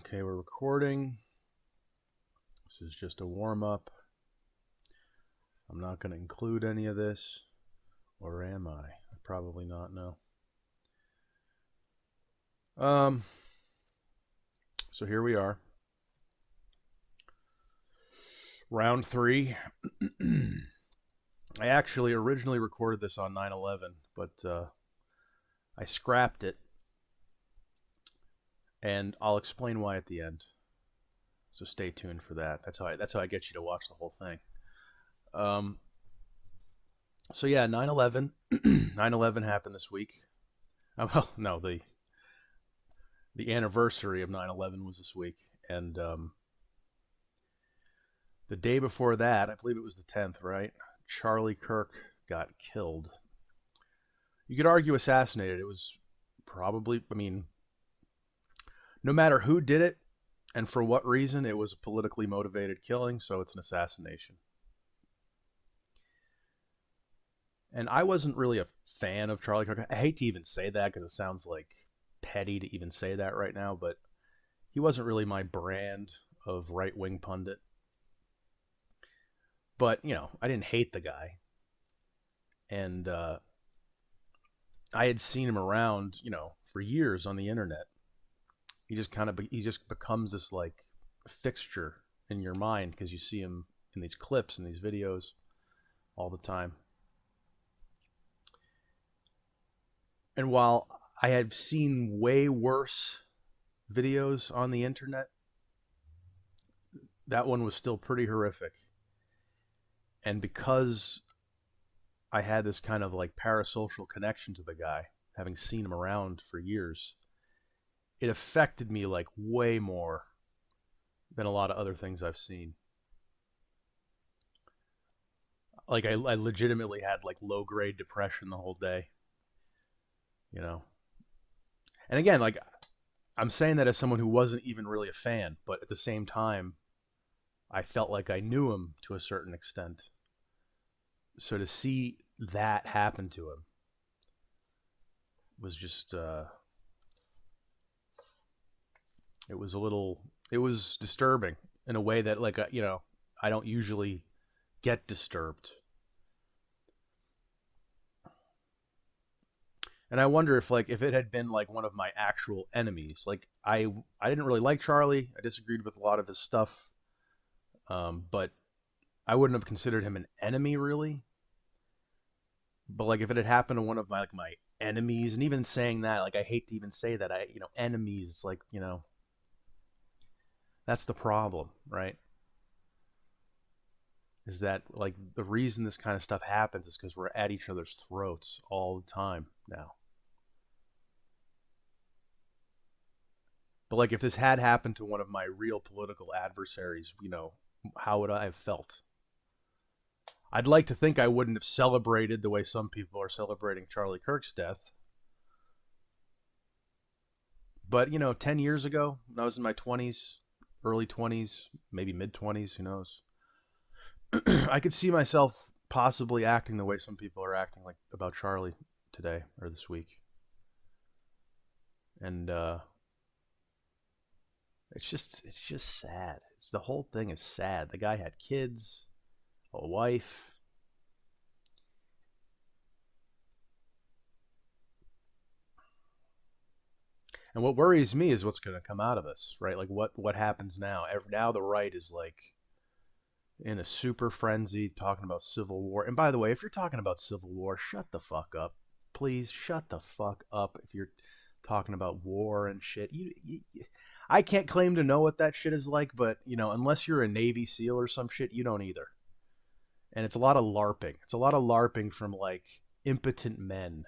Okay, we're recording. This is just a warm-up. I'm not going to include any of this. Or am I? Probably not, no. So here we are. Round 3. I actually originally recorded this on 9/11, but I scrapped it. And I'll explain why at the end. So stay tuned for that. That's how I get you to watch the whole thing. So yeah, 9/11. 9/11 happened this week. Well, no, the anniversary of 9/11 was this week, and the day before that, I believe it was the 10th, right? Charlie Kirk got killed. You could argue assassinated. It was probably, no matter who did it and for what reason, it was a politically motivated killing, so it's an assassination. And I wasn't really a fan of Charlie Kirk. I hate to even say that because it sounds like petty to even say that right now, but he wasn't really my brand of right-wing pundit. But, I didn't hate the guy. And I had seen him around, for years on the internet. He just becomes this like fixture in your mind because you see him in these clips and these videos all the time. And while I had seen way worse videos on the internet, that one was still pretty horrific. And because I had this kind of like parasocial connection to the guy, having seen him around for years, it affected me like way more than a lot of other things I've seen. Like I legitimately had like low-grade depression the whole day. And again, like I'm saying that as someone who wasn't even really a fan, but at the same time, I felt like I knew him to a certain extent. So to see that happen to him was just, it was disturbing in a way that like, I don't usually get disturbed. And I wonder if it had been like one of my actual enemies, like I didn't really like Charlie. I disagreed with a lot of his stuff. But I wouldn't have considered him an enemy really. But like if it had happened to one of my enemies, and even saying that, like I hate to even say that, enemies, like, that's the problem, right? Is that like the reason this kind of stuff happens is because we're at each other's throats all the time now. But like if this had happened to one of my real political adversaries, how would I have felt? I'd like to think I wouldn't have celebrated the way some people are celebrating Charlie Kirk's death. But, 10 years ago, when I was in my 20s, early 20s, maybe mid-20s, who knows? I could see myself possibly acting the way some people are acting like about Charlie today or this week. And it's just sad. The whole thing is sad. The guy had kids, a wife. And what worries me is what's going to come out of this, right? Like what happens now? Now the right is like in a super frenzy talking about civil war. And by the way, if you're talking about civil war, shut the fuck up. Please shut the fuck up if you're talking about war and shit. I can't claim to know what that shit is like, but, unless you're a Navy SEAL or some shit, you don't either. And it's a lot of LARPing. It's a lot of LARPing from, like, impotent men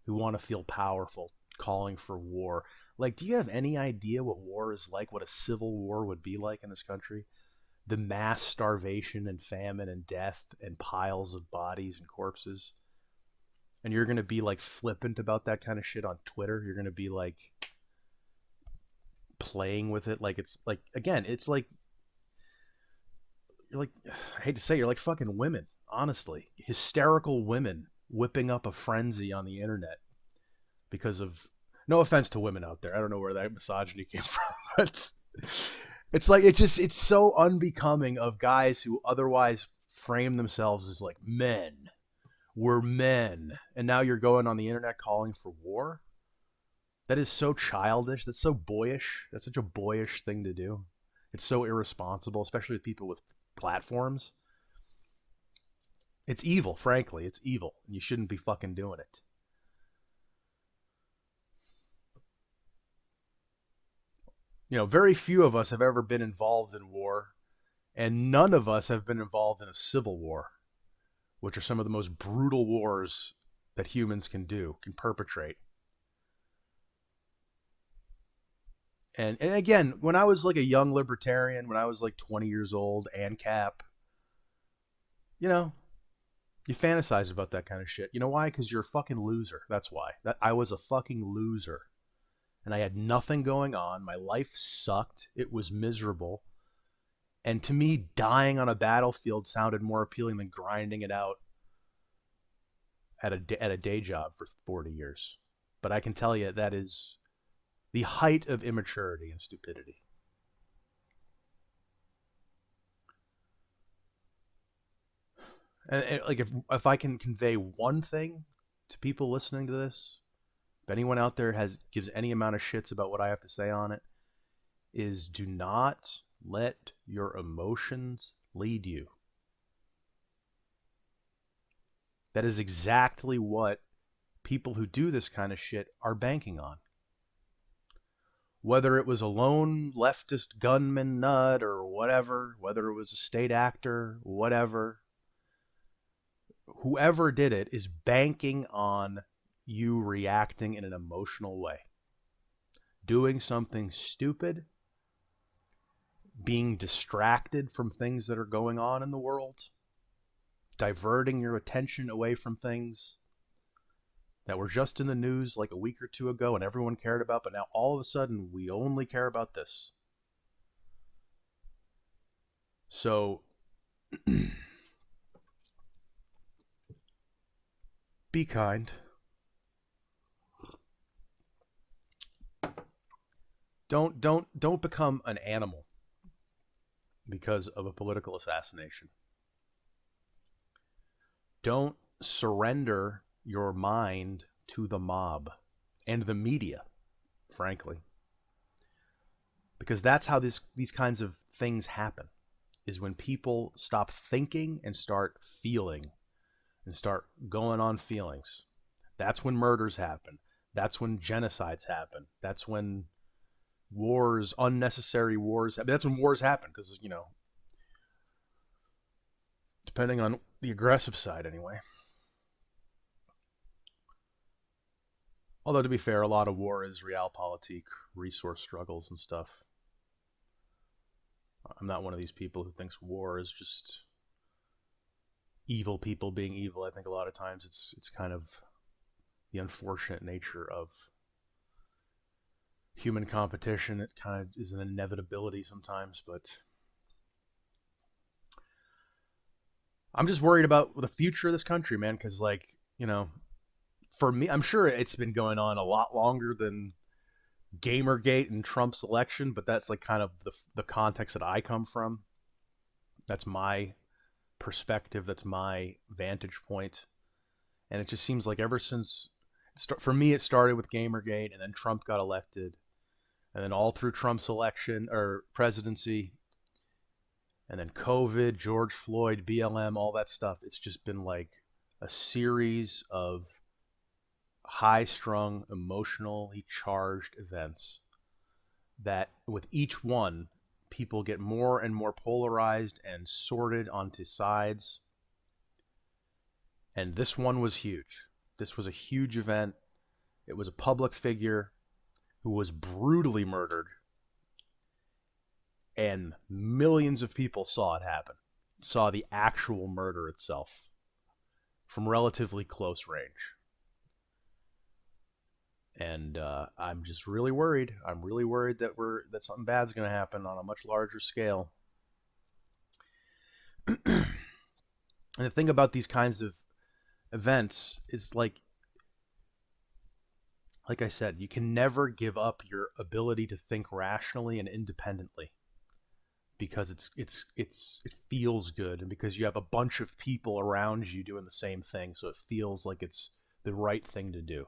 who want to feel powerful, calling for war. Like, do you have any idea what war is like, what a civil war would be like in this country? The mass starvation and famine and death and piles of bodies and corpses. And you're going to be, like, flippant about that kind of shit on Twitter. You're going to be, like, playing with it. Like, it's, like, again, it's like, you're like, I hate to say, you're like fucking women, honestly. Hysterical women whipping up a frenzy on the internet because of, no offense to women out there. I don't know where that misogyny came from, but It's like it's so unbecoming of guys who otherwise frame themselves as like men. We're men, and now you're going on the internet calling for war. That is so childish. That's so boyish. That's such a boyish thing to do. It's so irresponsible, especially with people with platforms. It's evil, frankly. It's evil. You shouldn't be fucking doing it. You know, very few of us have ever been involved in war, and none of us have been involved in a civil war, which are some of the most brutal wars that humans can perpetrate. And again, when I was like a young libertarian, when I was like 20 years old, ANCAP, you know, you fantasize about that kind of shit. You know why? Because you're a fucking loser. That's why. That I was a fucking loser. And I had nothing going on. My life sucked. It was miserable. And to me, dying on a battlefield sounded more appealing than grinding it out at a day job for 40 years. But I can tell you that is the height of immaturity and stupidity. And like if I can convey one thing to people listening to this, if anyone out there gives any amount of shits about what I have to say on it, is do not let your emotions lead you. That is exactly what people who do this kind of shit are banking on. Whether it was a lone leftist gunman nut or whatever, whether it was a state actor, whatever, whoever did it is banking on you reacting in an emotional way. Doing something stupid, being distracted from things that are going on in the world, diverting your attention away from things that were just in the news like a week or two ago and everyone cared about, but now all of a sudden we only care about this. So be kind. Don't become an animal because of a political assassination. Don't surrender your mind to the mob and the media, frankly. Because that's how these kinds of things happen, is when people stop thinking and start feeling and start going on feelings. That's when murders happen. That's when genocides happen. That's when wars, unnecessary wars, that's when wars happen because, you know, depending on the aggressive side anyway. Although, to be fair, a lot of war is realpolitik, resource struggles and stuff. I'm not one of these people who thinks war is just evil people being evil. I think a lot of times it's kind of the unfortunate nature of human competition. It kind of is an inevitability sometimes, but I'm just worried about the future of this country, man, because, like, you know, for me, I'm sure it's been going on a lot longer than Gamergate and Trump's election, but that's like kind of the context that I come from. That's my perspective. That's my vantage point. And it just seems like ever since, for me, it started with Gamergate, and then Trump got elected, and then all through Trump's election or presidency, and then COVID, George Floyd, BLM, all that stuff. It's just been like a series of high-strung, emotionally charged events that with each one, people get more and more polarized and sorted onto sides. And this one was huge. This was a huge event. It was a public figure who was brutally murdered, and millions of people saw it happen, saw the actual murder itself from relatively close range. And I'm just really worried. I'm really worried that something bad's going to happen on a much larger scale. And the thing about these kinds of events is, like, like I said, you can never give up your ability to think rationally and independently because it feels good, and because you have a bunch of people around you doing the same thing, so it feels like it's the right thing to do.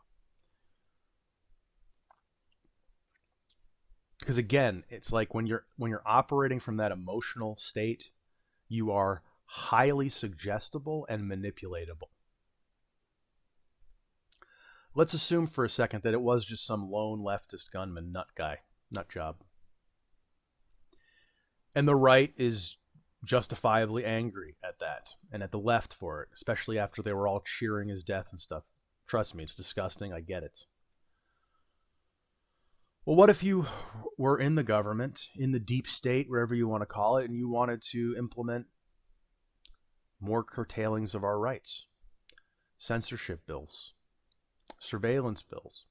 Because again, it's like when you're operating from that emotional state, you are highly suggestible and manipulatable. Let's assume for a second that it was just some lone leftist gunman nut job. And the right is justifiably angry at that and at the left for it, especially after they were all cheering his death and stuff. Trust me, it's disgusting. I get it. Well, what if you were in the government, in the deep state, wherever you want to call it, and you wanted to implement more curtailings of our rights? Censorship bills, surveillance bills.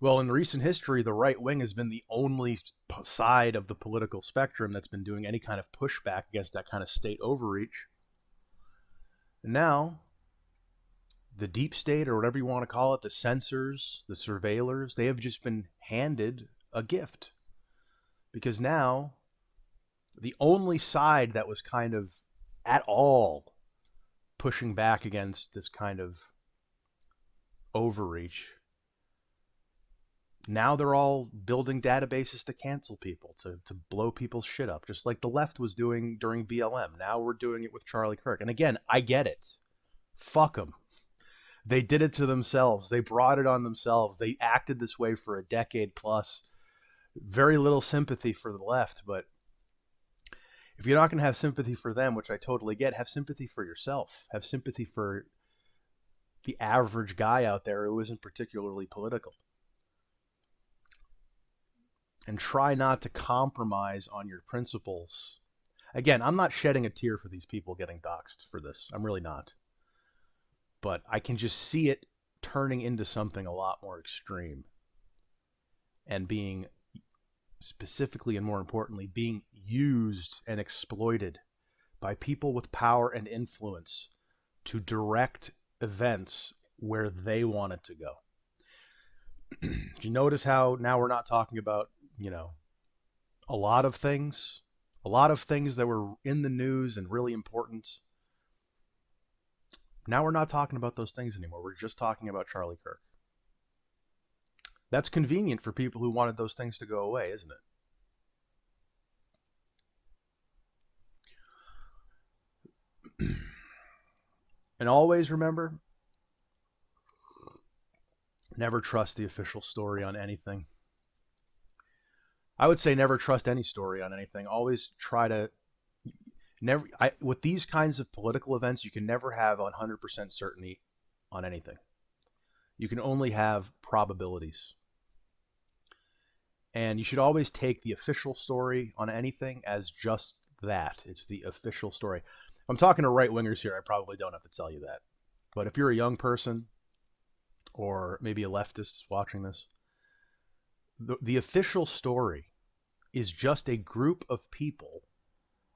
Well, in recent history, the right wing has been the only side of the political spectrum that's been doing any kind of pushback against that kind of state overreach. And now, the deep state, or whatever you want to call it, the censors, the surveillors, they have just been handed a gift. Because now, the only side that was kind of at all pushing back against this kind of overreach, now they're all building databases to cancel people, to blow people's shit up, just like the left was doing during BLM. Now we're doing it with Charlie Kirk. And again, I get it. Fuck them. They did it to themselves. They brought it on themselves. They acted this way for a decade plus. Very little sympathy for the left, but if you're not going to have sympathy for them, which I totally get, have sympathy for yourself. Have sympathy for the average guy out there who isn't particularly political. And try not to compromise on your principles. Again, I'm not shedding a tear for these people getting doxxed for this. I'm really not. But I can just see it turning into something a lot more extreme. And being, specifically and more importantly, being used and exploited by people with power and influence to direct events where they want it to go. Do you notice how now we're not talking about, a lot of things that were in the news and really important? Now we're not talking about those things anymore. We're just talking about Charlie Kirk. That's convenient for people who wanted those things to go away, isn't it? And always remember, never trust the official story on anything. I would say never trust any story on anything. Always try to with these kinds of political events, you can never have 100% certainty on anything. You can only have probabilities. And you should always take the official story on anything as just that. It's the official story. If I'm talking to right-wingers here, I probably don't have to tell you that. But if you're a young person, or maybe a leftist watching this, the official story is just a group of people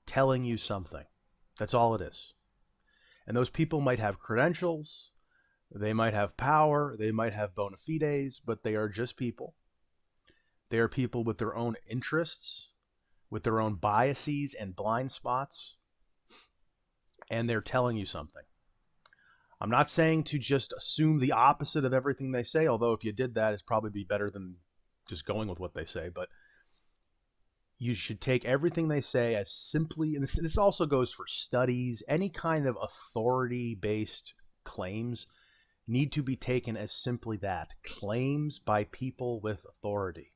telling you something. That's all it is. And those people might have credentials, they might have power, they might have bona fides, but they are just people. They are people with their own interests, with their own biases and blind spots, and they're telling you something. I'm not saying to just assume the opposite of everything they say, although if you did that, it'd probably be better than just going with what they say, but you should take everything they say as simply, and this also goes for studies, any kind of authority-based claims need to be taken as simply that, claims by people with authority.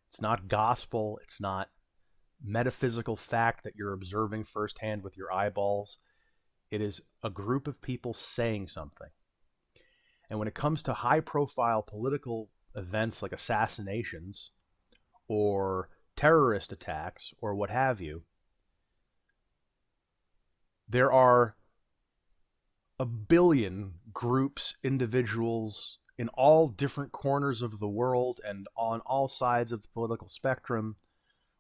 It's not gospel, it's not metaphysical fact that you're observing firsthand with your eyeballs. It is a group of people saying something. And when it comes to high-profile political events like assassinations or terrorist attacks or what have you, there are a billion groups, individuals in all different corners of the world and on all sides of the political spectrum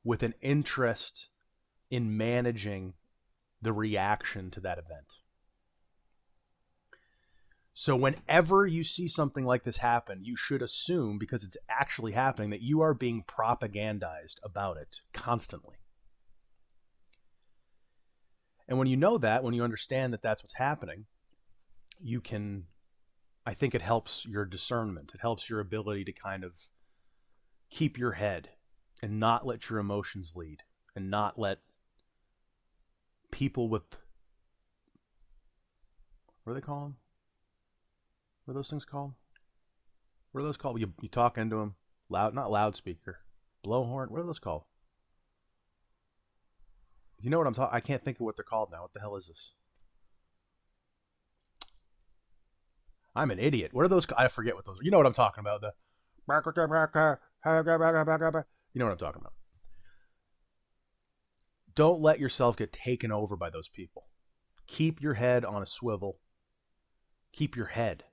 with an interest in managing the reaction to that event. So whenever you see something like this happen, you should assume, because it's actually happening, that you are being propagandized about it constantly. And when you know that, when you understand that that's what's happening, you can, I think it helps your discernment. It helps your ability to kind of keep your head and not let your emotions lead, and not let people with, what do they call them? What are those things called? What are those called? You talk into them, loud, not loudspeaker, blowhorn. What are those called? You know what I'm talking? I can't think of what they're called now. What the hell is this? I'm an idiot. What are those? I forget what those are. You know what I'm talking about. You know what I'm talking about. Don't let yourself get taken over by those people. Keep your head on a swivel. Keep your head.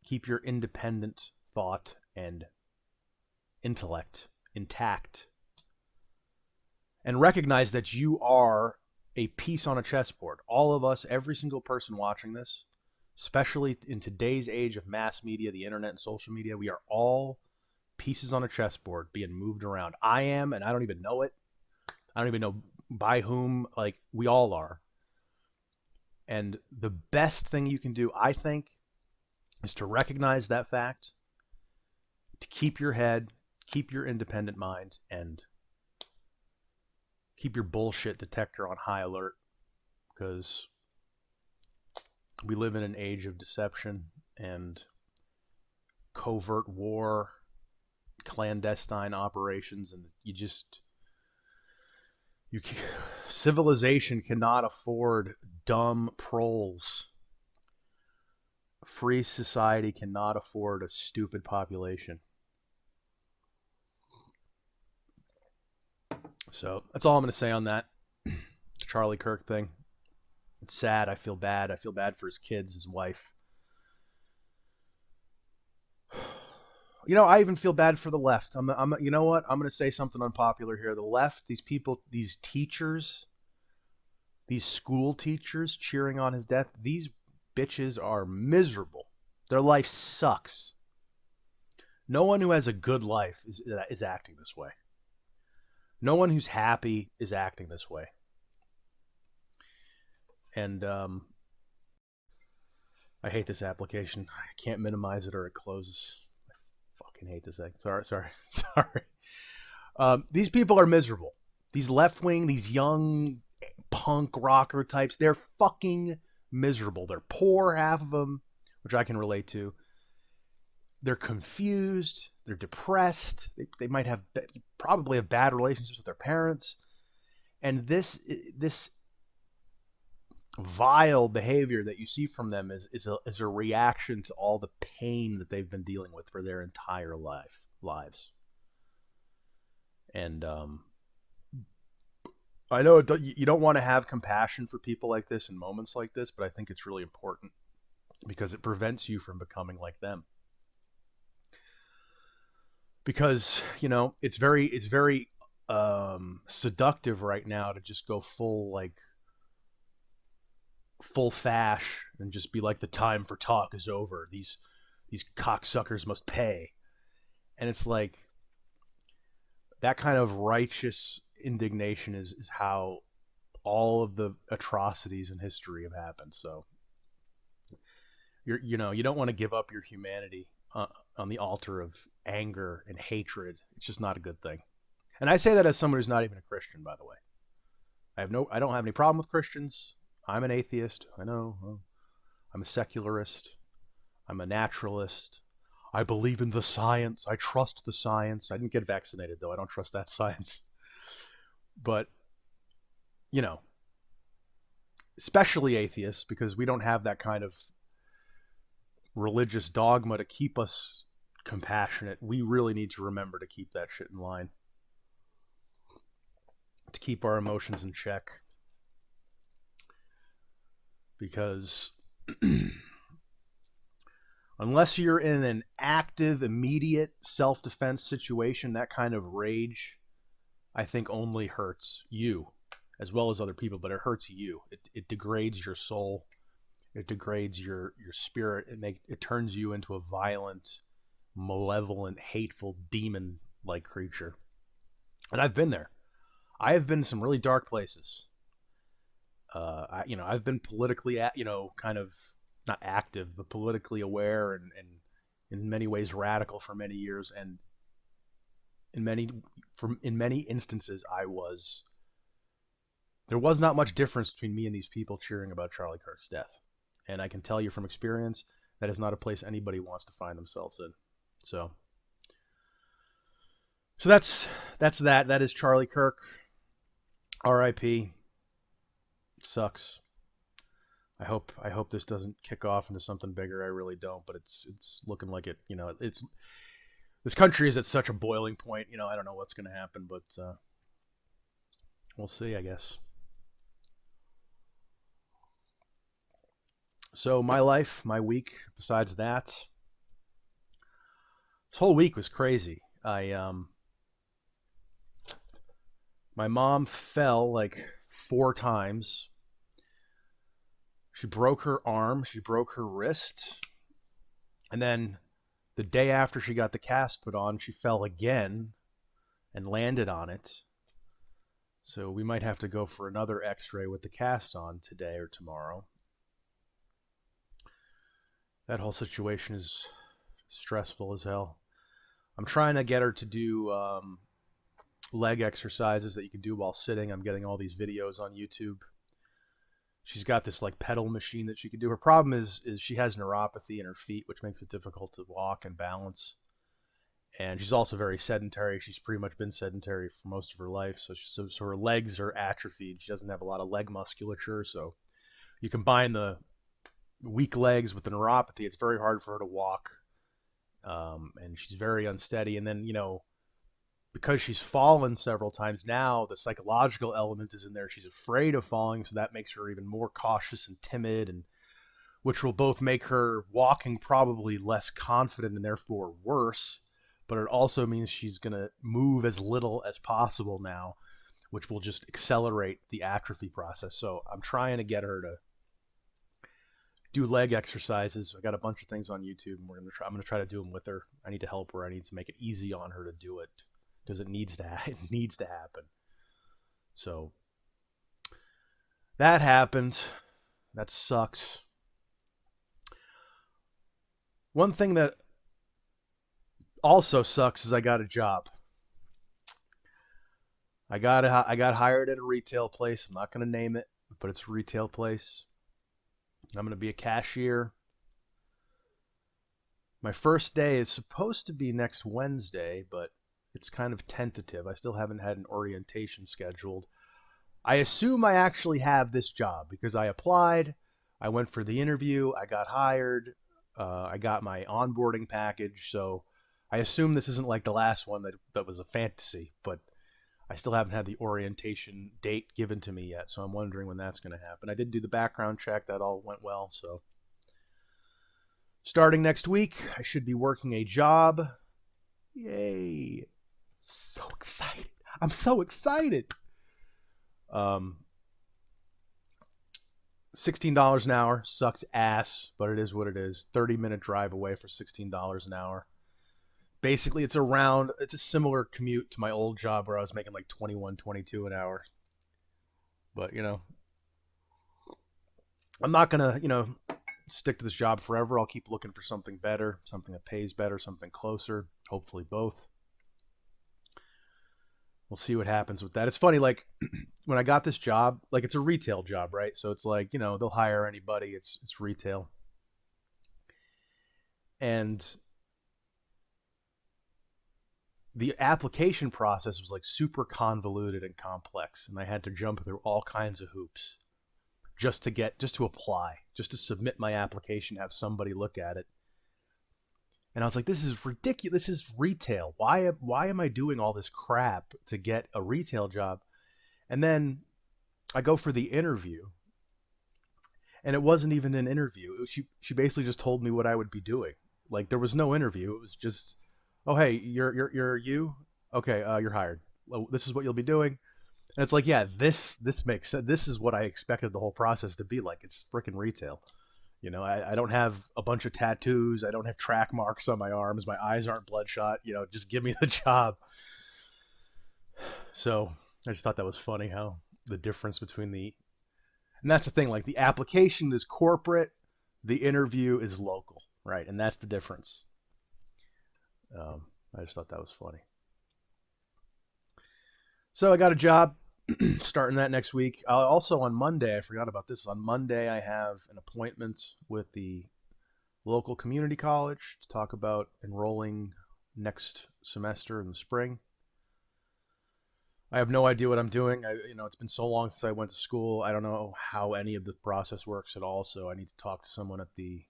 Keep your independent thought and intellect intact. And recognize that you are a piece on a chessboard. All of us, every single person watching this, especially in today's age of mass media, the internet and social media, we are all pieces on a chessboard being moved around. I am, and I don't even know it. I don't even know by whom. Like, we all are. And the best thing you can do, I think, is to recognize that fact, to keep your head, keep your independent mind, and keep your bullshit detector on high alert, because we live in an age of deception and covert war, clandestine operations, and civilization cannot afford dumb proles. A free society cannot afford a stupid population. So that's all I'm going to say on that Charlie Kirk thing. It's sad. I feel bad. I feel bad for his kids, his wife. You know, I even feel bad for the left. You know what? I'm going to say something unpopular here. The left, these people, these teachers, these school teachers cheering on his death, these bitches are miserable. Their life sucks. No one who has a good life is acting this way. No one who's happy is acting this way. And I hate this application. I can't minimize it or it closes. I fucking hate this thing. Sorry. These people are miserable. These left-wing, these young punk rocker types, they're fucking miserable. They're poor, half of them, which I can relate to. They're confused. They're depressed. They might probably have bad relationships with their parents. And this vile behavior that you see from them is a reaction to all the pain that they've been dealing with for their entire lives. And I know you don't want to have compassion for people like this in moments like this, but I think it's really important because it prevents you from becoming like them. Because, you know, it's very seductive right now to just go full fash and just be like, the time for talk is over. These cocksuckers must pay. And it's like, that kind of righteous indignation is how all of the atrocities in history have happened. So you don't want to give up your humanity on the altar of anger and hatred. It's just not a good thing. And I say that as someone who's not even a Christian, by the way. I don't have any problem with Christians. I'm an atheist. I know. I'm a secularist. I'm a naturalist. I believe in the science. I trust the science. I didn't get vaccinated, though. I don't trust that science. But, you know, especially atheists, because we don't have that kind of religious dogma to keep us compassionate. We really need to remember to keep that shit in line, to keep our emotions in check, because unless you're in an active, immediate self-defense situation, that kind of rage, I think, only hurts you as well as other people, but it hurts you. It degrades your soul. It degrades your spirit. It turns you into a violent, malevolent, hateful demon like creature. And I've been there. I have been in some really dark places. I've been politically, kind of not active, but politically aware and in many ways radical for many years. And in many instances, there was not much difference between me and these people cheering about Charlie Kirk's death. And I can tell you from experience, that is not a place anybody wants to find themselves in. So that's that. That is Charlie Kirk. R.I.P. Sucks. I hope this doesn't kick off into something bigger. I really don't, but it's looking like it. This country is at such a boiling point. I don't know what's going to happen, but we'll see, I guess. So my life, my week, besides that, this whole week was crazy. My mom fell like 4 times. She broke her arm. She broke her wrist. And then the day after she got the cast put on, she fell again and landed on it. So we might have to go for another x-ray with the cast on today or tomorrow. That whole situation is stressful as hell. I'm trying to get her to do leg exercises that you can do while sitting. I'm getting all these videos on YouTube. She's got this like pedal machine that she can do. Her problem is she has neuropathy in her feet, which makes it difficult to walk and balance. And she's also very sedentary. She's pretty much been sedentary for most of her life. So her legs are atrophied. She doesn't have a lot of leg musculature. So you combine the weak legs with the neuropathy, it's very hard for her to walk. And she's very unsteady. And then, because she's fallen several times now, the psychological element is in there. She's afraid of falling, so that makes her even more cautious and timid, and which will both make her walking probably less confident and therefore worse. But it also means she's going to move as little as possible now, which will just accelerate the atrophy process. So I'm trying to get her to do leg exercises. I got a bunch of things on YouTube, and I'm going to try to do them with her. I need to help her. I need to make it easy on her to do it, because it needs to happen. So that happened. That sucks. One thing that also sucks is I got a job. I got hired at a retail place. I'm not going to name it, but it's a retail place. I'm going to be a cashier. My first day is supposed to be next Wednesday, but it's kind of tentative. I still haven't had an orientation scheduled. I assume I actually have this job because I applied. I went for the interview. I got hired. I got my onboarding package. So I assume this isn't like the last one that was a fantasy, but I still haven't had the orientation date given to me yet. So I'm wondering when that's going to happen. I did do the background check. That all went well. So starting next week, I should be working a job. Yay. So excited. I'm so excited. $16 an hour sucks ass, but it is what it is. 30-minute drive away for $16 an hour. Basically, it's a similar commute to my old job where I was making like 21, 22 an hour. But, I'm not going to, stick to this job forever. I'll keep looking for something better, something that pays better, something closer, hopefully both. We'll see what happens with that. It's funny, like when I got this job, like it's a retail job, right? So it's like, they'll hire anybody. It's retail. And the application process was like super convoluted and complex. And I had to jump through all kinds of hoops just to apply, just to submit my application, have somebody look at it. And I was like, this is ridiculous. This is retail. Why am I doing all this crap to get a retail job? And then I go for the interview, and it wasn't even an interview. She basically just told me what I would be doing. Like there was no interview. It was just, oh hey, you're you. Okay, you're hired. Well, this is what you'll be doing. And it's like, yeah, this makes sense. This is what I expected the whole process to be like. It's freaking retail. You know, I don't have a bunch of tattoos. I don't have track marks on my arms. My eyes aren't bloodshot. You know, just give me the job. So I just thought that was funny how the difference between and that's the thing, like the application is corporate, the interview is local, right? And that's the difference. I just thought that was funny. So I got a job starting that next week. Also on Monday, I forgot about this. On Monday, I have an appointment with the local community college to talk about enrolling next semester in the spring. I have no idea what I'm doing. It's been so long since I went to school. I don't know how any of the process works at all. So I need to talk to someone at the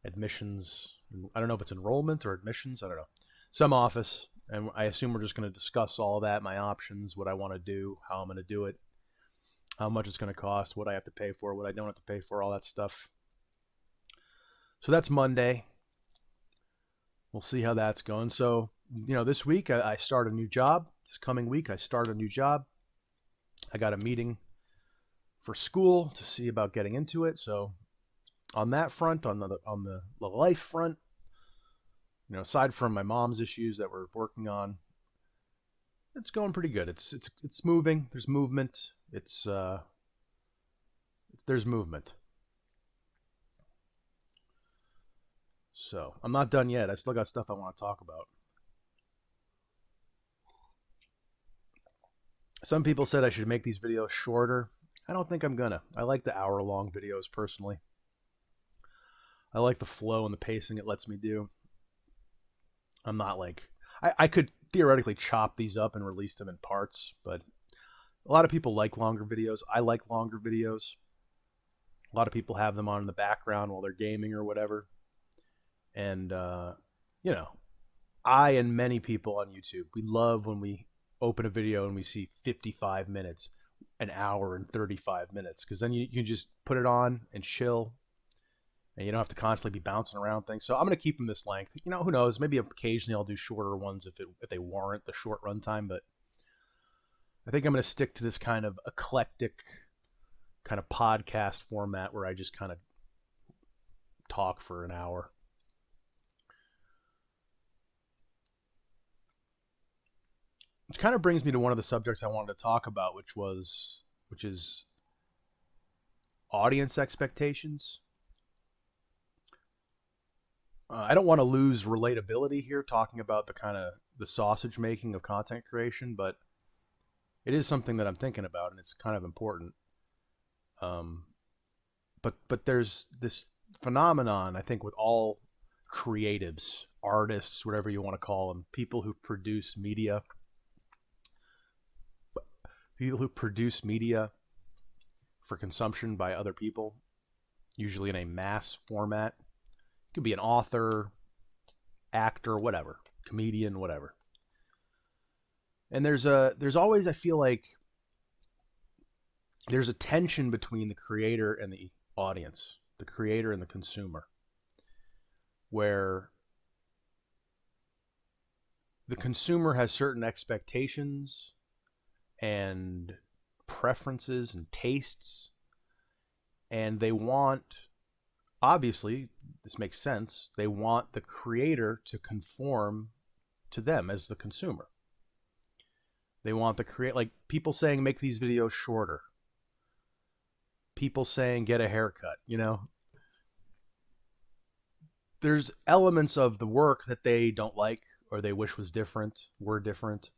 admissions. I don't know if it's enrollment or admissions. I don't know. Some office. And I assume we're just going to discuss all of that, my options, what I want to do, how I'm going to do it, how much it's going to cost, what I have to pay for, what I don't have to pay for, all that stuff. So that's Monday. We'll see how that's going. So, this week I start a new job. This coming week I start a new job. I got a meeting for school to see about getting into it. So on that front, on the life front, aside from my mom's issues that we're working on, it's going pretty good. It's moving. There's movement. There's movement. So I'm not done yet. I still got stuff I want to talk about. Some people said I should make these videos shorter. I don't think I'm gonna. I like the hour-long videos personally. I like the flow and the pacing it lets me do. I'm not like... I could theoretically chop these up and release them in parts, but a lot of people like longer videos. I like longer videos. A lot of people have them on in the background while they're gaming or whatever. And, I and many people on YouTube, we love when we open a video and we see 55 minutes, an hour and 35 minutes, because then you can just put it on and chill, and you don't have to constantly be bouncing around things. So I'm going to keep them this length. Who knows? Maybe occasionally I'll do shorter ones if they warrant the short runtime, but I think I'm going to stick to this kind of eclectic kind of podcast format where I just kind of talk for an hour. Which kind of brings me to one of the subjects I wanted to talk about, which is audience expectations. I don't want to lose relatability here talking about the sausage making of content creation, but it is something that I'm thinking about, and it's kind of important. But there's this phenomenon, I think, with all creatives, artists, whatever you want to call them, people who produce media for consumption by other people, usually in a mass format. It could be an author, actor, whatever, comedian, whatever. And there's always, I feel like, there's a tension between the creator and the audience, the creator and the consumer, where the consumer has certain expectations and preferences and tastes, and they want, obviously, this makes sense, they want the creator to conform to them as the consumer. They want the like people saying make these videos shorter, people saying get a haircut. There's elements of the work that they don't like or they wish was different, were different.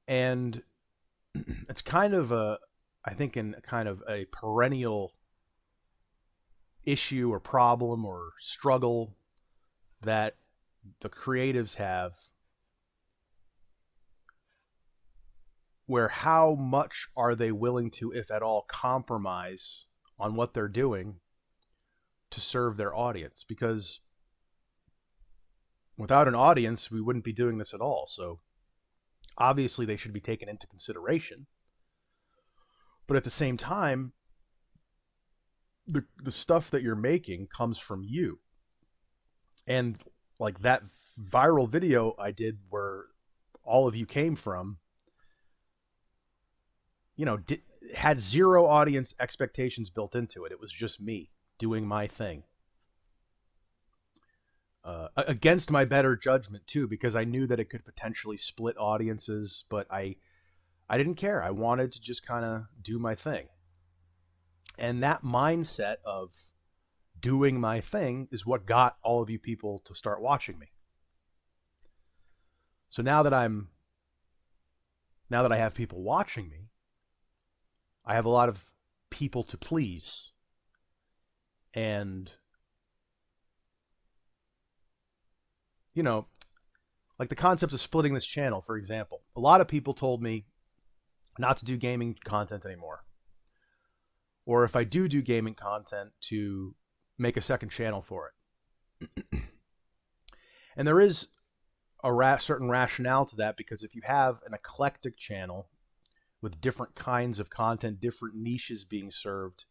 And it's kind of I think in kind of a perennial issue or problem or struggle that the creatives have, where how much are they willing to, if at all, compromise on what they're doing to serve their audience? Because without an audience, we wouldn't be doing this at all. So obviously they should be taken into consideration. But at the same time, the stuff that you're making comes from you. And like that viral video I did where all of you came from, had zero audience expectations built into it. It was just me doing my thing. Against my better judgment too, because I knew that it could potentially split audiences, but I didn't care. I wanted to just kind of do my thing. And that mindset of doing my thing is what got all of you people to start watching me. So now that I have people watching me, I have a lot of people to please. And you know, like the concept of splitting this channel, for example. A lot of people told me not to do gaming content anymore. Or if I do gaming content, to make a second channel for it. And there is a certain rationale to that, because if you have an eclectic channel with different kinds of content, different niches being served,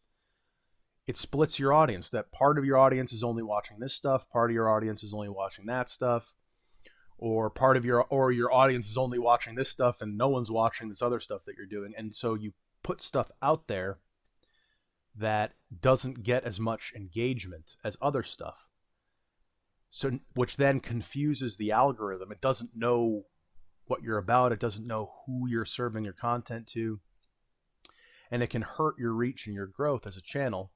it splits your audience. That part of your audience is only watching this stuff, part of your audience is only watching that stuff, or your audience is only watching this stuff and no one's watching this other stuff that you're doing. And so you put stuff out there that doesn't get as much engagement as other stuff. So, which then confuses the algorithm. It doesn't know what you're about. It doesn't know who you're serving your content to. And it can hurt your reach and your growth as a channel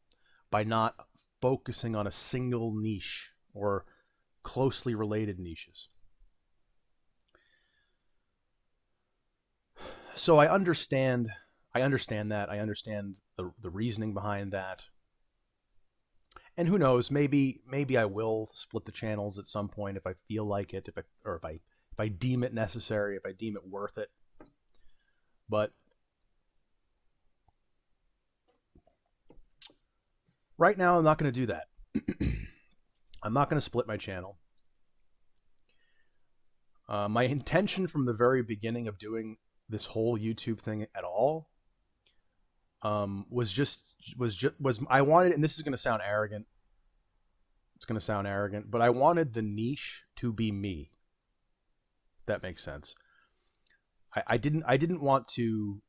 by not focusing on a single niche or closely related niches. So I understand that. I understand the reasoning behind that. And who knows, maybe I will split the channels at some point if I feel like it, if I deem it necessary, if I deem it worth it. But right now, I'm not going to do that. I'm not going to split my channel. My intention from the very beginning of doing this whole YouTube thing at all was I wanted, and this is going to sound arrogant. It's going to sound arrogant, but I wanted the niche to be me. If that makes sense. I didn't want to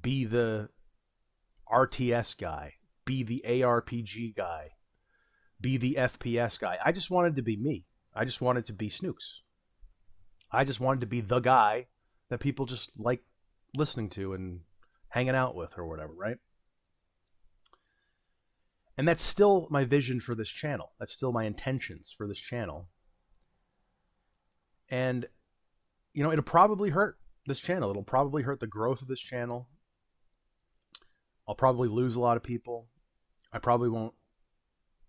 be the RTS guy, be the ARPG guy, be the FPS guy. I just wanted to be me. I just wanted to be Snooks. I just wanted to be the guy that people just like listening to and hanging out with or whatever, right? And that's still my vision for this channel. That's still my intentions for this channel. And, you know, it'll probably hurt this channel. It'll probably hurt the growth of this channel. I'll probably lose a lot of people. I probably won't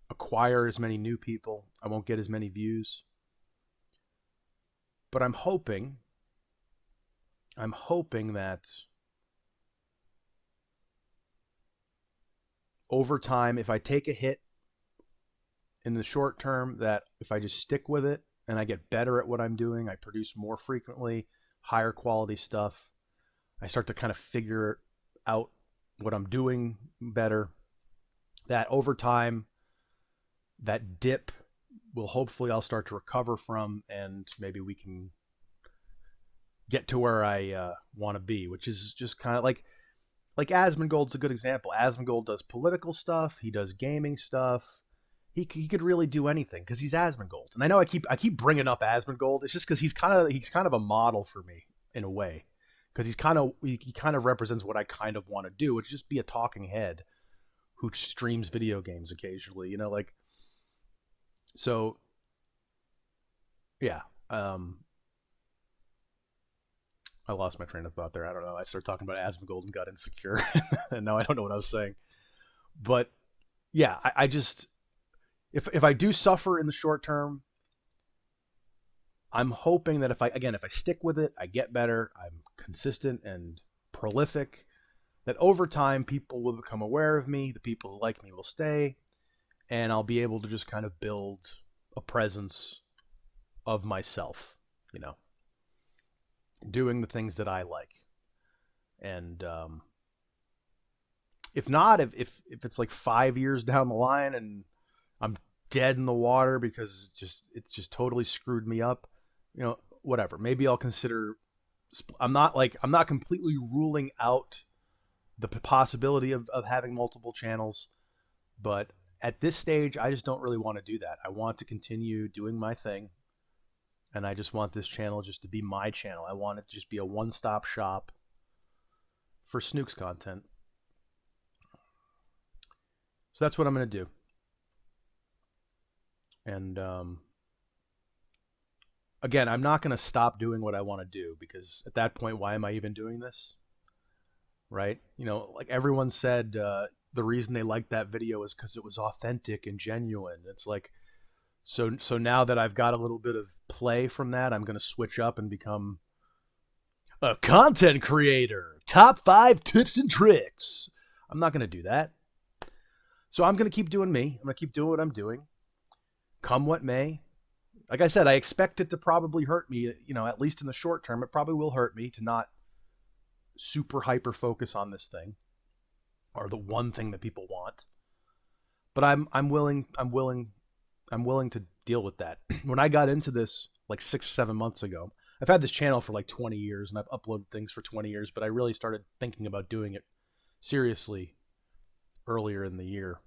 acquire as many new people. I won't get as many views. But I'm hoping that over time, if I take a hit in the short term, that if I just stick with it and I get better at what I'm doing, I produce more frequently, higher quality stuff, I start to kind of figure out what I'm doing better, that over time, that dip will hopefully I'll start to recover from, and maybe we can get to where I want to be, which is just kind of like Asmongold's a good example. Asmongold does political stuff. He does gaming stuff. He could really do anything because he's Asmongold. And I know I keep bringing up Asmongold. It's just because he's kind of a model for me in a way, because he kind of represents what I kind of want to do, which is just be a talking head who streams video games occasionally. You know, like, so yeah. I lost my train of thought there. I don't know. I started talking about Asmongold and got insecure, and now I don't know what I was saying. But yeah, I just, if I do suffer in the short term, I'm hoping that if I stick with it, I get better, I'm consistent and prolific, that over time people will become aware of me, the people who like me will stay, and I'll be able to just kind of build a presence of myself, you know, doing the things that I like. And if not, if it's like 5 years down the line and I'm dead in the water because it's just totally screwed me up, you know, whatever. Maybe I'll consider I'm not completely ruling out the possibility of having multiple channels, but at this stage, I just don't really want to do that. I want to continue doing my thing, and I just want this channel just to be my channel. I want it to just be a one-stop shop for Snooks content. So that's what I'm going to do. And again, I'm not going to stop doing what I want to do, because at that point, why am I even doing this? Right? You know, like everyone said, the reason they liked that video is because it was authentic and genuine. It's like, so now that I've got a little bit of play from that, I'm going to switch up and become a content creator. Top 5 tips and tricks. I'm not going to do that. So I'm going to keep doing me. I'm going to keep doing what I'm doing. Come what may. Like I said, I expect it to probably hurt me, you know, at least in the short term. It probably will hurt me to not super hyper focus on this thing, or the one thing that people want. But I'm willing to deal with that. When I got into this like 6-7 months ago, I've had this channel for like 20 years and I've uploaded things for 20 years, but I really started thinking about doing it seriously earlier in the year.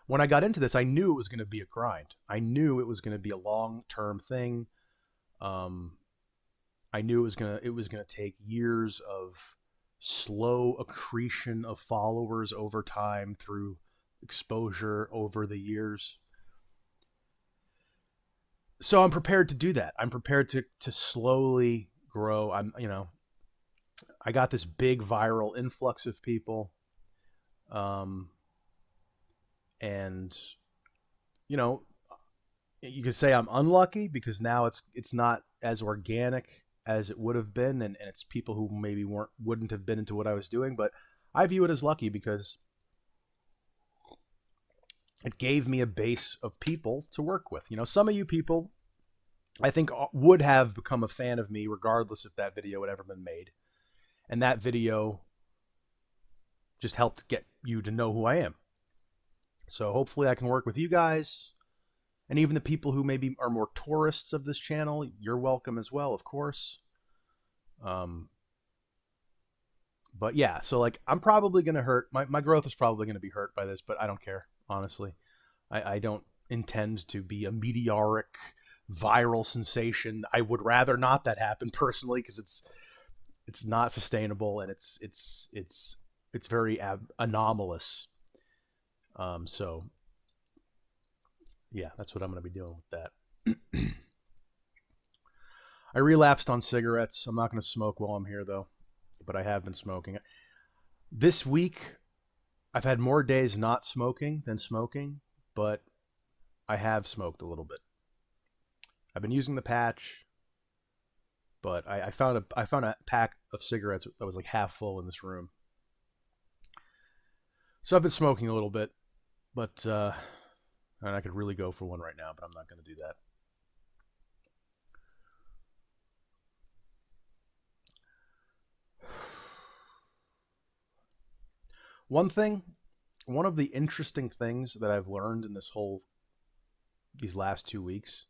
When I got into this, I knew it was going to be a grind. I knew it was going to be a long-term thing. I knew it was going to take years of slow accretion of followers over time through exposure over the years. So I'm prepared to do that. I'm prepared to slowly grow. I got this big viral influx of people. And you know, you could say I'm unlucky because now it's not as organic as it would have been, and it's people who maybe wouldn't have been into what I was doing, but I view it as lucky because it gave me a base of people to work with. You know, some of you people I think would have become a fan of me regardless if that video had ever been made. And that video just helped get you to know who I am. So hopefully I can work with you guys. And even the people who maybe are more tourists of this channel, you're welcome as well, of course. But yeah, so like I'm probably going to hurt. My growth is probably going to be hurt by this, but I don't care, honestly. I don't intend to be a meteoric viral sensation. I would rather not that happen personally, because it's not sustainable, and it's very anomalous. So yeah, that's what I'm going to be doing with that. I relapsed on cigarettes. I'm not going to smoke while I'm here though, but I have been smoking. This week I've had more days not smoking than smoking, but I have smoked a little bit. I've been using the patch, but I found a pack of cigarettes that was like half full in this room. So I've been smoking a little bit, but and I could really go for one right now, but I'm not going to do that. One of the interesting things that I've learned in these last 2 weeks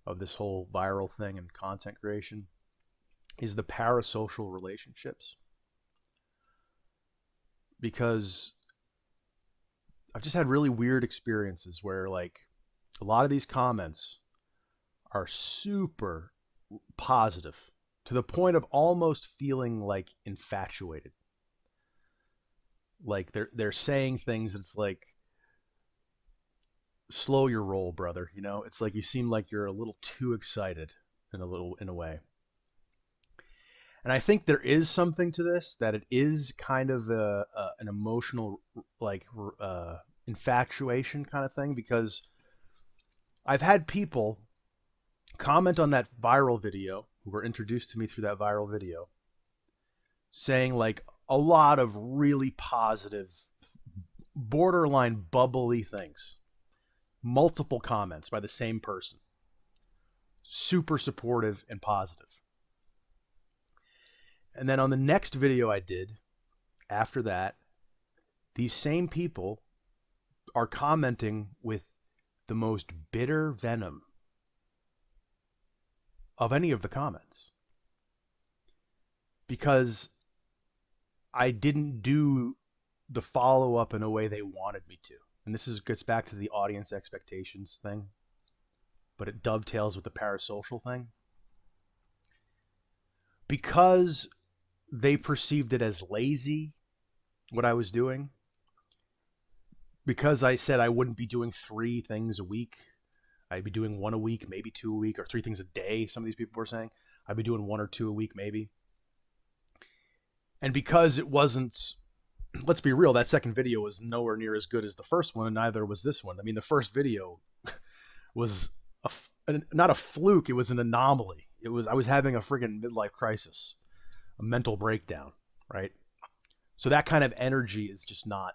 of this whole viral thing and content creation is the parasocial relationships. Because I've just had really weird experiences where like a lot of these comments are super positive to the point of almost feeling like infatuated. Like they're saying things that's like, slow your roll, brother. You know, it's like you seem like you're a little too excited in a way. And I think there is something to this, that it is kind of an emotional like infatuation kind of thing, because I've had people comment on that viral video who were introduced to me through that viral video saying like a lot of really positive, borderline bubbly things. Multiple comments by the same person. Super supportive and positive. And then on the next video I did after that, these same people are commenting with the most bitter venom of any of the comments. because I didn't do the follow-up in a way they wanted me to. And this gets back to the audience expectations thing, but it dovetails with the parasocial thing. Because they perceived it as lazy, what I was doing, because I said I wouldn't be doing 3 things a week, I'd be doing 1 a week, maybe 2 a week, or 3 things a day, some of these people were saying. I'd be doing 1 or 2 a week, maybe. And because it wasn't, let's be real, that second video was nowhere near as good as the first one, and neither was this one. I mean, the first video was not a fluke, it was an anomaly. I was having a friggin' midlife crisis, a mental breakdown, right? So that kind of energy is just not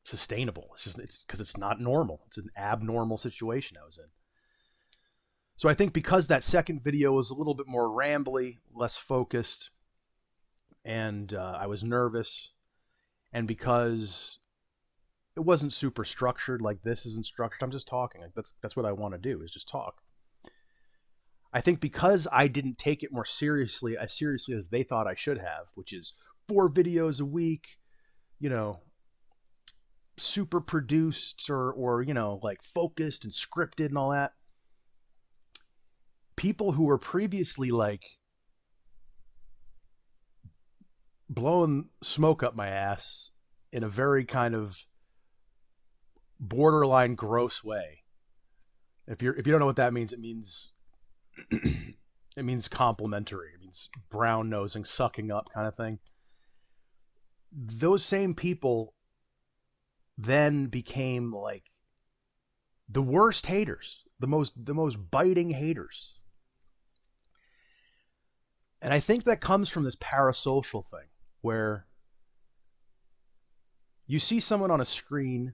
sustainable. It's because it's not normal. It's an abnormal situation I was in. So I think because that second video was a little bit more rambly, less focused, and I was nervous, and because it wasn't super structured like this isn't structured, I'm just talking. Like that's what I want to do, is just talk. I think because I didn't take it more seriously, as seriously as they thought I should have, which is 4 videos a week, you know, super produced or you know, like focused and scripted and all that. People who were previously like blowing smoke up my ass in a very kind of borderline gross way. If you don't know what that means, it means it means complimentary. It means brown nosing, sucking up kind of thing. Those same people then became like the worst haters, the most biting haters. And I think that comes from this parasocial thing where you see someone on a screen,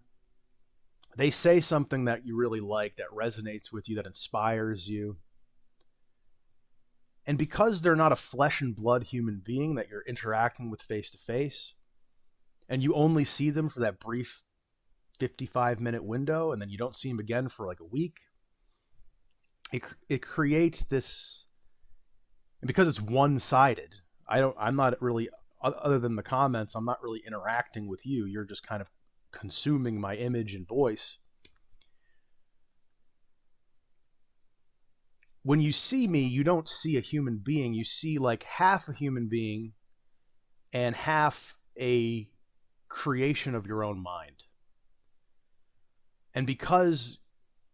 they say something that you really like, that resonates with you, that inspires you. And because they're not a flesh and blood human being that you're interacting with face to face, and you only see them for that brief 55-minute window, and then you don't see them again for like a week, it creates this, and because it's one-sided, I'm not really, other than the comments, I'm not really interacting with you. You're just kind of consuming my image and voice. When you see me, you don't see a human being. You see like half a human being and half a creation of your own mind. And because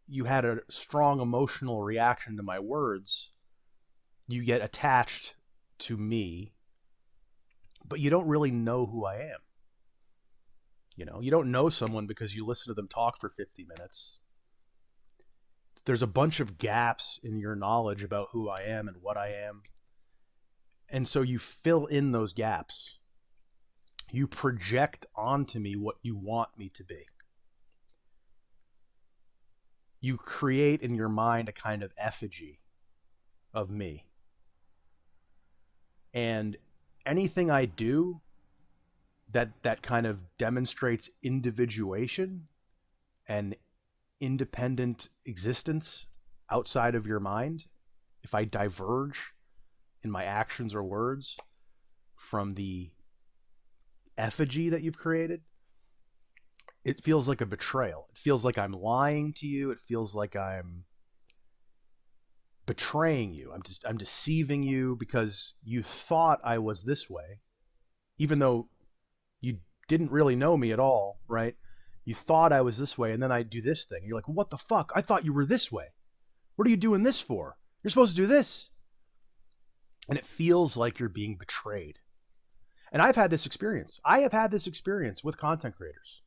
you had a strong emotional reaction to my words, you get attached to me, but you don't really know who I am. You know, you don't know someone because you listen to them talk for 50 minutes. There's a bunch of gaps in your knowledge about who I am and what I am. And so you fill in those gaps. You project onto me what you want me to be. You create in your mind a kind of effigy of me. And anything I do that kind of demonstrates individuation and independent existence outside of your mind, if I diverge in my actions or words from the effigy that you've created, it feels like a betrayal. It feels like I'm lying to you. It feels like I'm betraying you. I'm deceiving you because you thought I was this way, even though you didn't really know me at all, right? You thought I was this way, and then I do this thing. You're like, what the fuck? I thought you were this way. What are you doing this for? You're supposed to do this. And it feels like you're being betrayed. And I've had this experience. I have had this experience with content creators.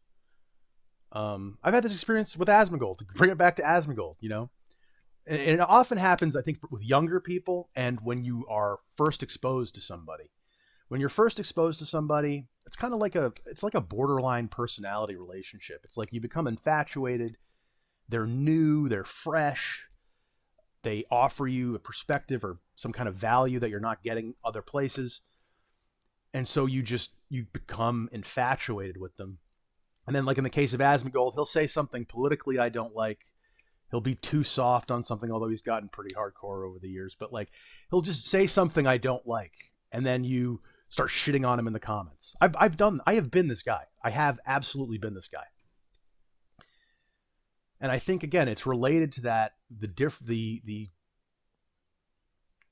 I've had this experience with Asmongold, to bring it back to Asmongold, you know? And it often happens, I think, with younger people and when you are first exposed to somebody. When you're first exposed to somebody, it's kind of like a borderline personality relationship. It's like you become infatuated. They're new, they're fresh. They offer you a perspective or some kind of value that you're not getting other places. And so you become infatuated with them. And then, like in the case of Asmongold, he'll say something politically I don't like. He'll be too soft on something, although he's gotten pretty hardcore over the years. But like, he'll just say something I don't like. and then you start shitting on him in the comments. I have been this guy. I have absolutely been this guy. And I think, again, it's related to that, the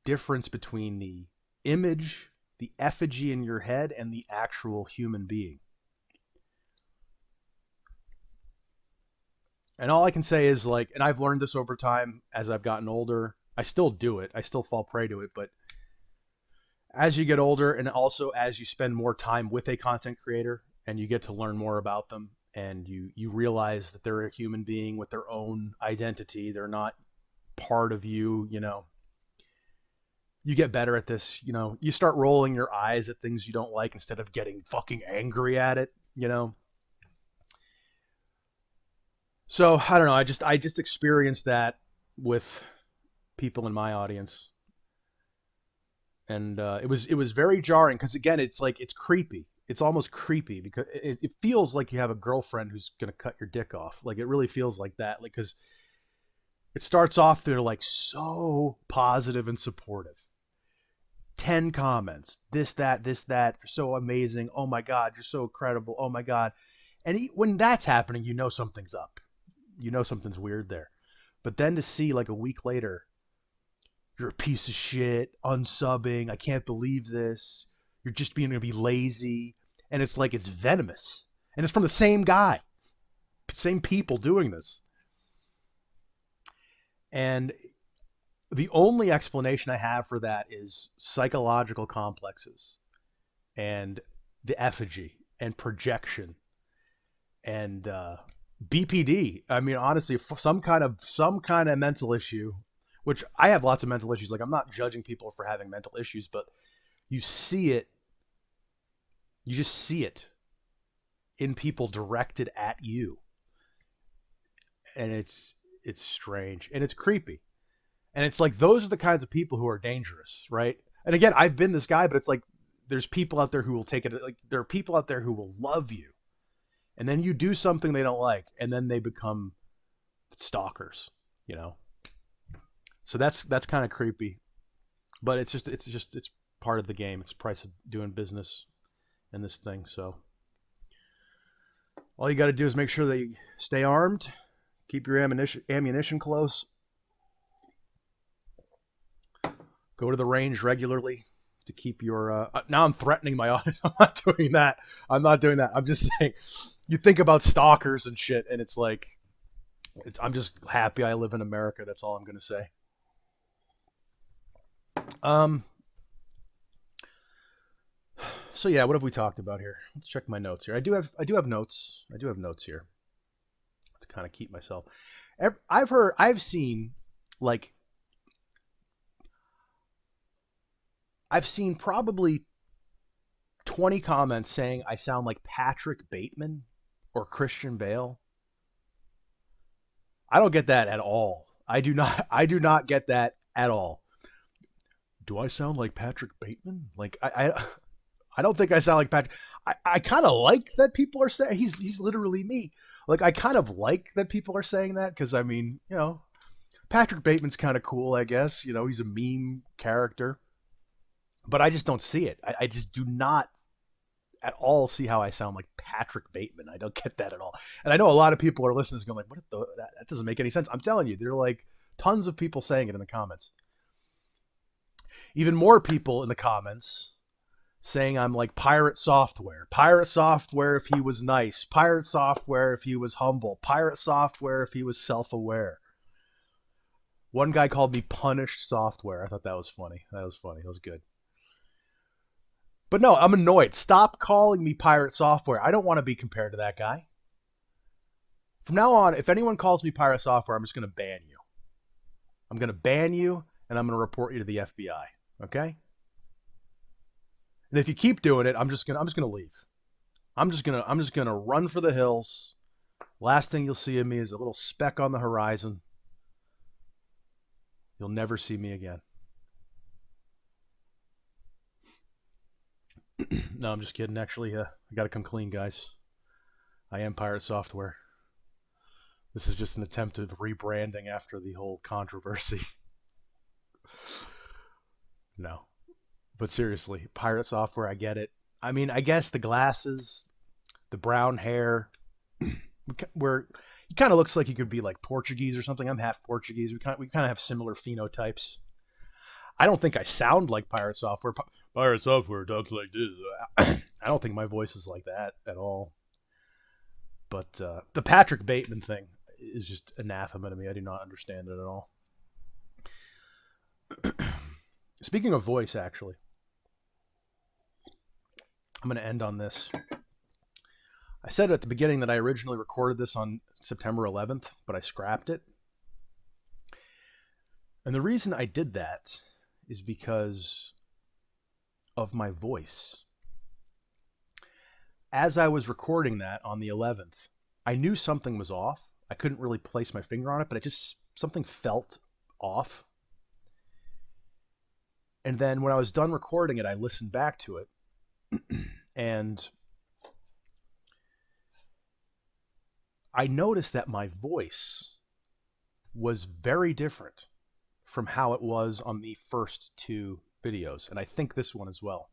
difference between the image, the effigy in your head, and the actual human being. And all I can say is, like, and I've learned this over time as I've gotten older. I still do it. I still fall prey to it. But as you get older, and also as you spend more time with a content creator and you get to learn more about them, and you realize that they're a human being with their own identity, they're not part of you, you know, you get better at this. You know, you start rolling your eyes at things you don't like instead of getting fucking angry at it, you know. So I don't know. I just experienced that with people in my audience, and it was very jarring because, again, it's like, it's creepy. It's almost creepy because it feels like you have a girlfriend who's gonna cut your dick off. Like, it really feels like that. Like, because it starts off, they're like so positive and supportive. 10 comments, this, that, you're so amazing. Oh my God, you're so incredible. Oh my God. And when that's happening, you know something's up. You know something's weird there. But then to see, like, a week later, you're a piece of shit, unsubbing, I can't believe this, you're just being to be lazy. And it's like, it's venomous. And it's from the same guy. Same people doing this. And the only explanation I have for that is psychological complexes and the effigy and projection and BPD. I mean, honestly, some kind of mental issue, which I have lots of mental issues. Like, I'm not judging people for having mental issues, but you see it. You just see it in people directed at you. And it's strange and it's creepy. And it's like, those are the kinds of people who are dangerous, right? And again, I've been this guy, but it's like, there's people out there who will take it. Like, there are people out there who will love you. And then you do something they don't like, and then they become stalkers, you know? So that's kind of creepy, but it's part of the game. It's the price of doing business in this thing. So all you got to do is make sure that you stay armed, keep your ammunition close, go to the range regularly to keep your, now I'm threatening my audience. I'm not doing that. I'm just saying, you think about stalkers and shit, and it's like, I'm just happy I live in America. That's all I'm going to say. So yeah, what have we talked about here? Let's check my notes here. I do have notes. I do have notes here to kind of keep myself. I've seen probably 20 comments saying I sound like Patrick Bateman or Christian Bale. I don't get that at all. I do not get that at all. Do I sound like Patrick Bateman? Like, I don't think I sound like Patrick. I kind of like that people are saying he's literally me. Like, I kind of like that people are saying that, because, I mean, you know, Patrick Bateman's kind of cool, I guess. You know, he's a meme character. But I just don't see it. I just do not at all see how I sound like Patrick Bateman. I don't get that at all. And I know a lot of people are listening going like, that doesn't make any sense. I'm telling you, there are like tons of people saying it in the comments. Even more people in the comments saying I'm like Pirate Software. Pirate Software if he was nice. Pirate Software if he was humble. Pirate Software if he was self-aware. One guy called me Punished Software. I thought that was funny. That was good. But no, I'm annoyed. Stop calling me Pirate Software. I don't want to be compared to that guy. From now on, if anyone calls me Pirate Software, I'm just going to ban you. I'm going to ban you, and I'm going to report you to the FBI. Okay? And if you keep doing it, I'm just going to leave. I'm just going to run for the hills. Last thing you'll see of me is a little speck on the horizon. You'll never see me again. No, I'm just kidding. Actually, I got to come clean, guys. I am Pirate Software. This is just an attempt at rebranding after the whole controversy. No. But seriously, pirate software, I get it. I mean, I guess the glasses, the brown hair, where he kind of looks like he could be like Portuguese or something. I'm half Portuguese. We kind of have similar phenotypes. I don't think I sound like pirate software. Pirate software talks like this. I don't think my voice is like that at all. But the Patrick Bateman thing is just anathema to me. I do not understand it at all. Speaking of voice, actually, I'm going to end on this. I said at the beginning that I originally recorded this on September 11th, but I scrapped it. And the reason I did that is because of my voice. As I was recording that on the 11th, I knew something was off. I couldn't really place my finger on it, but something felt off. And then when I was done recording it, I listened back to it. And I noticed that my voice was very different from how it was on the first two videos. And I think this one as well.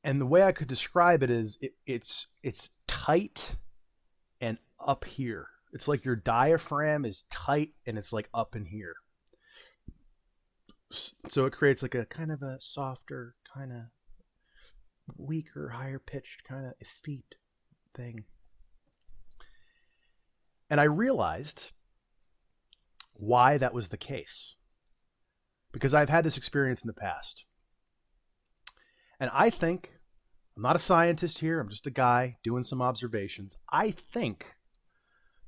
And the way I could describe it is it's tight and up here. It's like your diaphragm is tight and it's like up in here. So it creates like a kind of a softer, kind of weaker, higher pitched kind of effete thing. And I realized why that was the case. Because I've had this experience in the past. And I think, I'm not a scientist here, I'm just a guy doing some observations. I think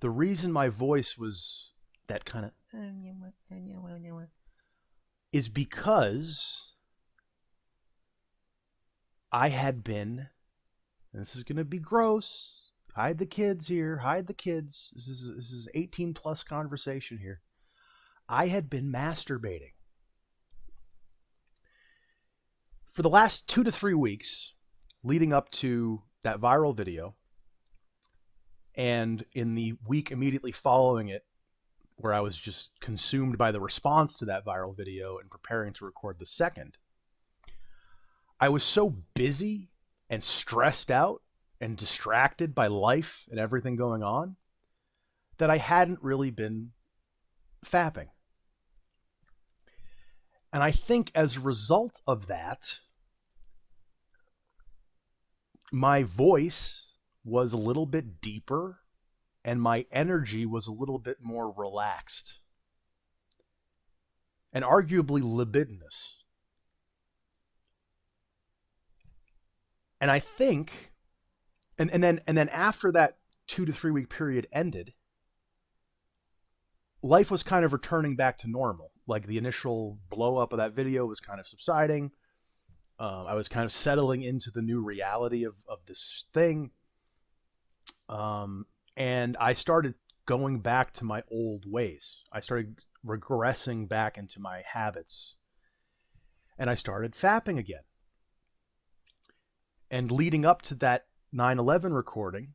the reason my voice was that kind of is because I had been, and this is going to be gross, hide the kids here, hide the kids. This is 18 plus conversation here. I had been masturbating. For the last 2 to 3 weeks leading up to that viral video, and in the week immediately following it, where I was just consumed by the response to that viral video and preparing to record the second, I was so busy and stressed out and distracted by life and everything going on that I hadn't really been fapping. And I think as a result of that, my voice was a little bit deeper and my energy was a little bit more relaxed and arguably libidinous. And I think, and then after that 2 to 3 week period ended, life was kind of returning back to normal. Like the initial blow up of that video was kind of subsiding. I was kind of settling into the new reality of this thing. And I started going back to my old ways. I started regressing back into my habits. And I started fapping again. And leading up to that 9/11 recording,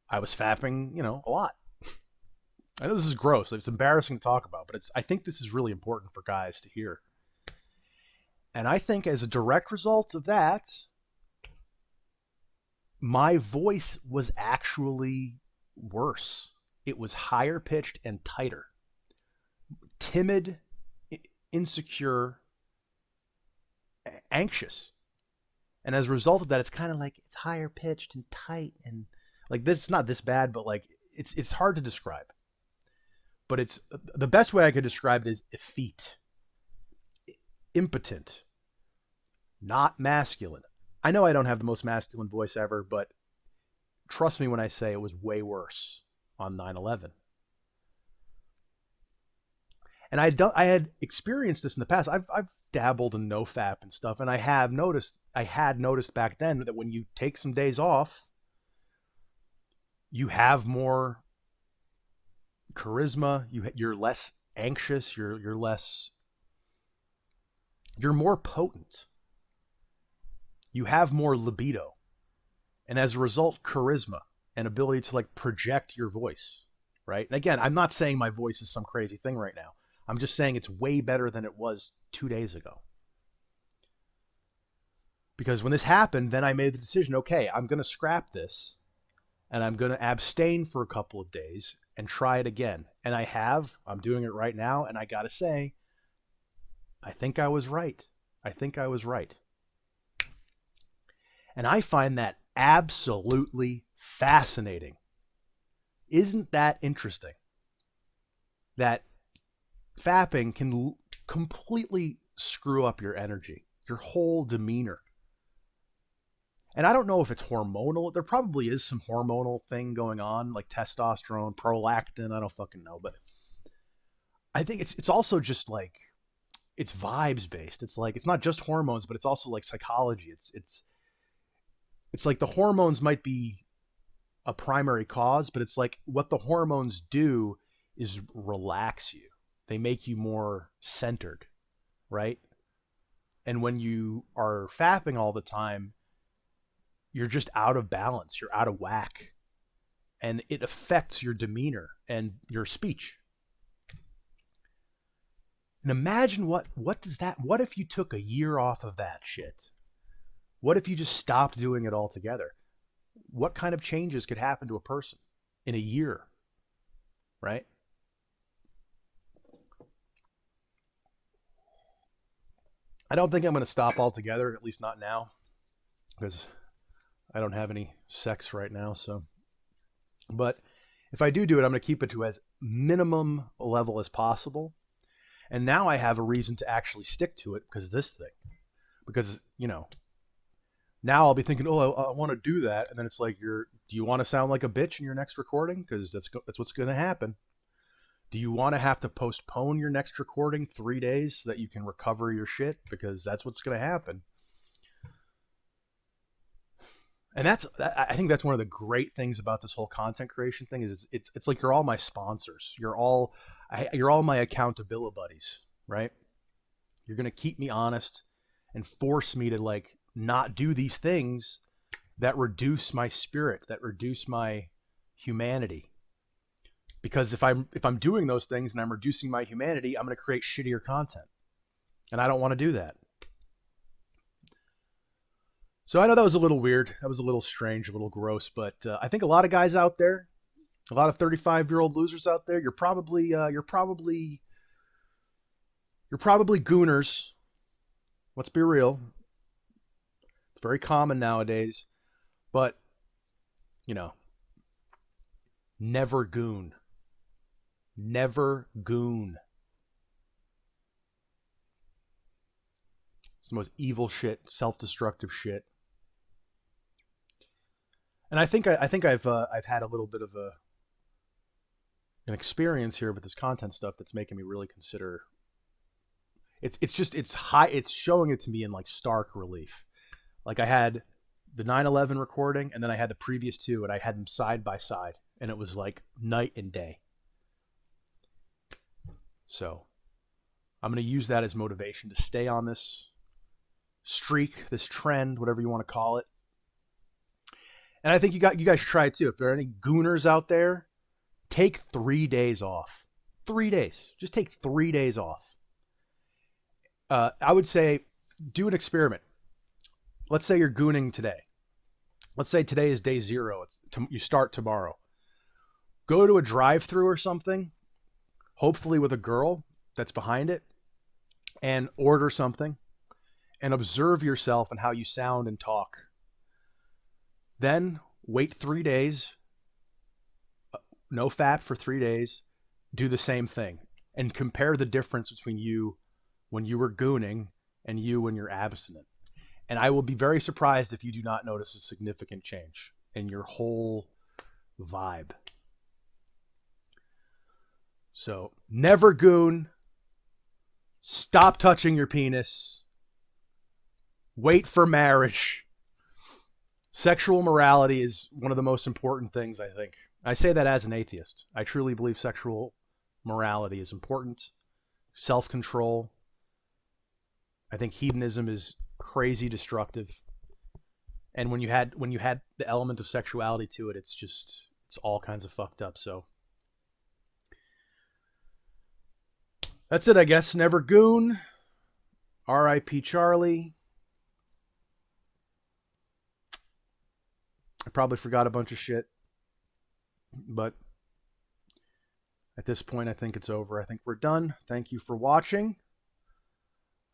I was fapping, a lot. I know this is gross. It's embarrassing to talk about, but I think this is really important for guys to hear. And I think as a direct result of that, my voice was actually worse. It was higher pitched and tighter. Timid, insecure, anxious. And as a result of that, it's kind of like it's higher pitched and tight and like this. It's not this bad, but like it's hard to describe. But it's the best way I could describe it is effete, impotent, not masculine. I know I don't have the most masculine voice ever, but trust me when I say it was way worse on 9/11. And I had experienced this in the past. I've dabbled in nofap and stuff, and I had noticed back then that when you take some days off, you have more charisma. You're less anxious. You're more potent. You have more libido, and as a result, charisma and ability to like project your voice, right? And again, I'm not saying my voice is some crazy thing right now. I'm just saying it's way better than it was 2 days ago. Because when this happened, then I made the decision, okay, I'm going to scrap this and I'm going to abstain for a couple of days and try it again. And I'm doing it right now. And I got to say, I think I was right. And I find that absolutely fascinating. Isn't that interesting? That fapping can completely screw up your energy, your whole demeanor. And I don't know if it's hormonal. There probably is some hormonal thing going on, like testosterone, prolactin. I don't fucking know. But I think it's also just like, it's vibes based. It's like, it's not just hormones, but it's also like psychology. It's like the hormones might be a primary cause, but it's like what the hormones do is relax you. They make you more centered, right? And when you are fapping all the time, you're just out of balance. You're out of whack. And it affects your demeanor and your speech. And imagine what if you took a year off of that shit? What if you just stopped doing it altogether? What kind of changes could happen to a person in a year, right? I don't think I'm going to stop altogether, at least not now, because I don't have any sex right now. So, but if I do it, I'm going to keep it to as minimum level as possible. And now I have a reason to actually stick to it because of this thing. Because, now I'll be thinking, oh, I want to do that. And then it's like, do you want to sound like a bitch in your next recording? Because that's what's going to happen. Do you want to have to postpone your next recording 3 days so that you can recover your shit? Because that's what's going to happen. And I think that's one of the great things about this whole content creation thing is it's like you're all my sponsors. You're all my accountability buddies, right? You're going to keep me honest and force me to like not do these things that reduce my spirit, that reduce my humanity. Because if I'm doing those things and I'm reducing my humanity, I'm going to create shittier content. And I don't want to do that. So I know that was a little weird. That was a little strange, a little gross, but I think a lot of guys out there, a lot of 35-year-old losers out there, you're probably gooners. Let's be real. It's very common nowadays, but never goon. Never goon. It's the most evil shit, self-destructive shit. And I think I've had a little bit of an experience here with this content stuff that's making me really consider. It's showing it to me in like stark relief. Like I had the 9/11 recording, and then I had the previous two, and I had them side by side, and it was like night and day. So I'm going to use that as motivation to stay on this streak, this trend, whatever you want to call it. And I think you guys should try it too. If there are any gooners out there, take 3 days off. 3 days. Just take 3 days off. I would say do an experiment. Let's say you're gooning today. Let's say today is day 0. You start tomorrow. Go to a drive-thru or something, hopefully with a girl that's behind it, and order something and observe yourself and how you sound and talk. Then wait 3 days, no fap for 3 days, do the same thing, and compare the difference between you when you were gooning and you when you're abstinent. And I will be very surprised if you do not notice a significant change in your whole vibe. So never goon, stop touching your penis, wait for marriage. Sexual morality is one of the most important things, I think. I say that as an atheist. I truly believe sexual morality is important. Self-control. I think hedonism is crazy destructive. And when you had the element of sexuality to it, it's all kinds of fucked up. So That's it, I guess. Never goon. R.I.P. Charlie. I probably forgot a bunch of shit, but at this point, I think it's over. I think we're done. Thank you for watching.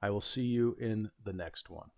I will see you in the next one.